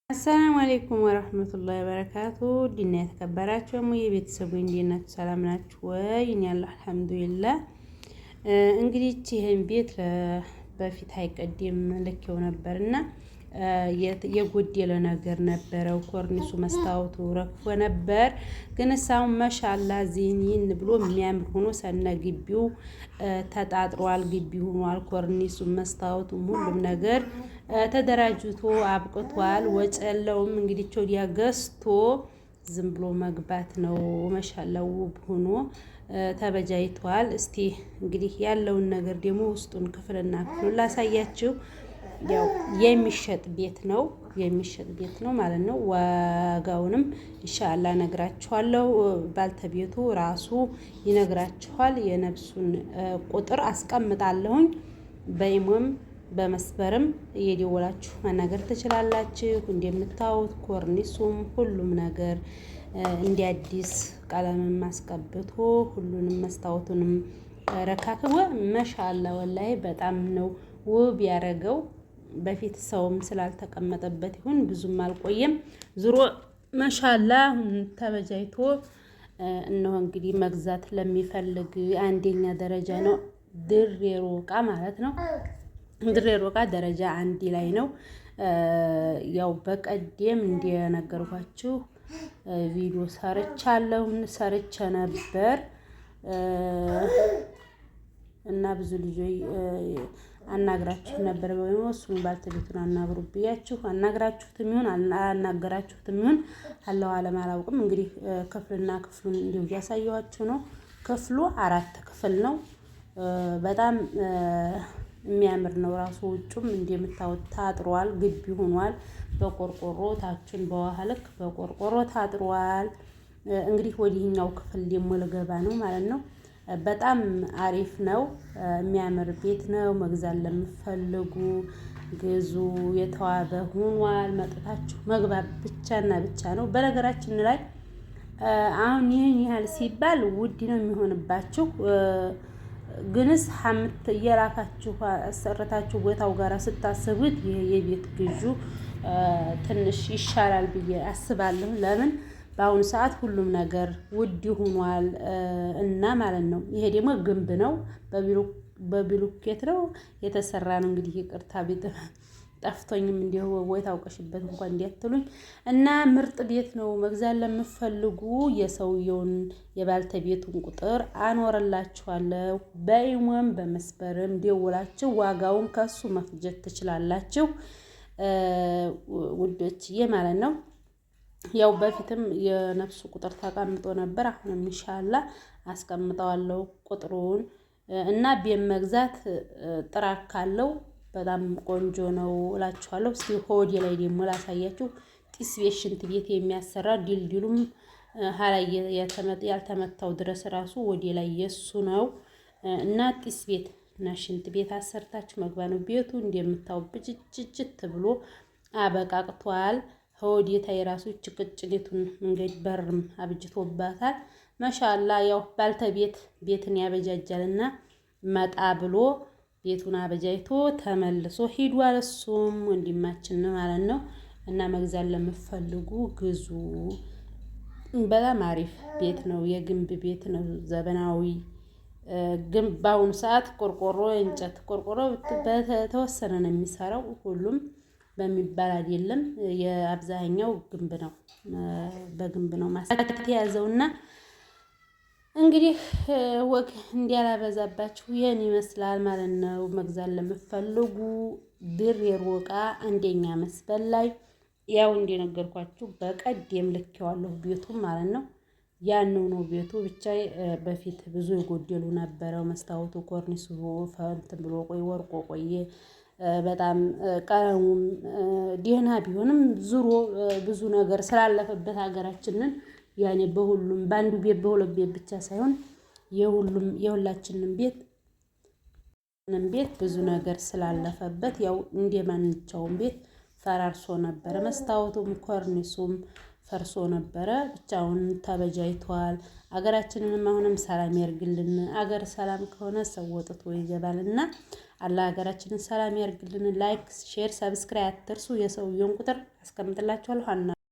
አሰላሙ አለይኩም ወራህመቱላሂ ወበረካቱ ዲና የተከበራችሁ የቤተሰቡ እንዴት ናችሁ? ሰላም ናችሁ ወይ? እኔ ያለሁ አልሐምዱሊላህ። እንግዲህ ይሄን ቤት በፊት አይቀድም ልኬው ነበርና የጎደለ ነገር ነበረው። ኮርኒሱ መስታወቱ ረግፎ ነበር። ግን እሳውን ማሻአላ ዚኒን ብሎ የሚያምር ሆኖ ሰነ ግቢው ተጣጥሯል። ግቢ ሆኗል። ኮርኒሱ መስታወቱም ሁሉም ነገር ተደራጅቶ አብቅቷል። ወጭ የለውም። እንግዲህ ወዲያ ገዝቶ ዝም ብሎ መግባት ነው። ማሻአላ ውብ ሆኖ ተበጃይቷል። እስቲ እንግዲህ ያለውን ነገር ደግሞ ውስጡን ክፍልና ክፍሉን ላሳያችሁ። ያው የሚሸጥ ቤት ነው ማለት ነው። ዋጋውንም ኢንሻአላህ ነግራችኋለሁ። ባልተቤቱ ራሱ ይነግራችኋል። የነብሱን ቁጥር አስቀምጣለሁኝ። በኢሞም በመስበርም እየደወላችሁ ማናገር ትችላላችሁ። እንደምታዩት ኮርኒሱም ሁሉም ነገር እንደ አዲስ ቀለምም አስቀብቶ ሁሉንም መስታወቱንም ረካክቦ ማሻአላ ወላሂ በጣም ነው ውብ ያረገው። በፊት ሰውም ስላልተቀመጠበት ይሁን ብዙም አልቆየም። ዙሮ ማሻአላ ተበጃይቶ እነሆ እንግዲህ መግዛት ለሚፈልግ አንደኛ ደረጃ ነው። ድሬ ሮቃ ማለት ነው። ድሬ ሮቃ ደረጃ አንድ ላይ ነው። ያው በቀደም እንደነገርኳችሁ ቪዲዮ ሰርቼ ነበር እና ብዙ ልጆች አናግራችሁ ነበር። በሚለው እሱን ባልተቤቱን አናግሩ ብያችሁ አናግራችሁትም ይሁን አናገራችሁትም ይሁን አላሁ አለም አላውቅም። እንግዲህ ክፍልና ክፍሉን እንዲሁ እያሳየኋችሁ ነው። ክፍሉ 4 ክፍል ነው። በጣም የሚያምር ነው። ራሱ ውጩም እንደምታዩት ታጥሯል። ግቢ ሆኗል። በቆርቆሮ ታችን በውሃ ልክ በቆርቆሮ ታጥሯል። እንግዲህ ወዲህኛው ክፍል ደግሞ ልገባ ነው ማለት ነው። በጣም አሪፍ ነው። የሚያምር ቤት ነው። መግዛት ለምትፈልጉ ግዙ። የተዋበ ሆኗል። መጥታችሁ መግባት ብቻና ብቻ ነው። በነገራችን ላይ አሁን ይህን ያህል ሲባል ውድ ነው የሚሆንባችሁ። ግንስ ሐምት እየላካችሁ አሰርታችሁ ቦታው ጋር ስታስቡት ይሄ የቤት ግዢ ትንሽ ይሻላል ብዬ አስባለሁ። ለምን በአሁኑ ሰዓት ሁሉም ነገር ውድ ሆኗል እና ማለት ነው። ይሄ ደግሞ ግንብ ነው። በብሎኬት ነው የተሰራ ነው። እንግዲህ ይቅርታ ቤት ጠፍቶኝም እንዲሁ ወይ ታውቀሽበት እንኳን እንዲያትሉኝ እና ምርጥ ቤት ነው። መግዛት ለምትፈልጉ የሰውየውን የባልተቤቱን ቁጥር አኖርላችኋለሁ። በኢሞም በመስበርም ደውላችሁ ዋጋውን ከሱ መፍጀት ትችላላችሁ ውዶችዬ ማለት ነው። ያው በፊትም የነፍሱ ቁጥር ተቀምጦ ነበር። አሁንም ኢንሻአላህ አስቀምጠዋለሁ ቁጥሩን እና ቤት መግዛት ጥራት ካለው በጣም ቆንጆ ነው እላችኋለሁ። እስቲ ሆዴ ላይ ደግሞ ላሳያችሁ። ጢስ ቤት ሽንት ቤት የሚያሰራ ዲልዲሉም ሀላይ ያልተመታው ድረስ ራሱ ወዴ ላይ የሱ ነው እና ጢስ ቤት እና ሽንት ቤት አሰርታችሁ መግባት ነው። ቤቱ እንደምታው ብጅጅት ብሎ አበቃቅቷል። ሆዴታ የራሱ ጭቅጭኔቱን መንገድ በርም አብጅቶባታል። ማሻአላ ያው ባልተቤት ቤትን ያበጃጃልና መጣ ብሎ ቤቱን አበጃይቶ ተመልሶ ሂዷል። እሱም ወንድማችን ማለት ነው እና መግዛት ለምትፈልጉ ግዙ። በጣም አሪፍ ቤት ነው። የግንብ ቤት ነው። ዘመናዊ ግን በአሁኑ ሰዓት ቆርቆሮ እንጨት ቆርቆሮ በተወሰነ ነው የሚሰራው። ሁሉም በሚባል አይደለም። የአብዛኛው ግንብ ነው። በግንብ ነው ማሳካት የያዘውና እንግዲህ ወግ እንዲያላበዛባችሁ ይሄን ይመስላል ማለት ነው። መግዛት ለምትፈልጉ ድሬ ሮቃ አንደኛ መስበል ላይ ያው እንደነገርኳችሁ በቀደም ልኬዋለሁ ቤቱን ማለት ነው። ያንኑ ነው ቤቱ ብቻ በፊት ብዙ የጎደሉ ነበረው። መስታወቱ ኮርኒሱ ፈንት ብሎ ወርቆ ቆየ። በጣም ቀለሙም ደህና ቢሆንም ዙሮ ብዙ ነገር ስላለፈበት ሀገራችንን ያኔ በሁሉም በአንዱ ቤት በሁለት ቤት ብቻ ሳይሆን የሁላችንም ቤት ብዙ ነገር ስላለፈበት ያው እንደማንኛውም ቤት ፈራርሶ ነበረ። መስታወቱም ኮርኒሱም ፈርሶ ነበረ። ብቻውን ተበጃይቷል። አገራችንንም አሁንም ሰላም ያርግልን። አገር ሰላም ከሆነ ሰው ወጥቶ ይገባልና አላህ ሀገራችንን ሰላም ያርግልን። ላይክ፣ ሼር፣ ሰብስክራይብ አትርሱ። የሰውየውን ቁጥር አስቀምጥላችኋለሁ።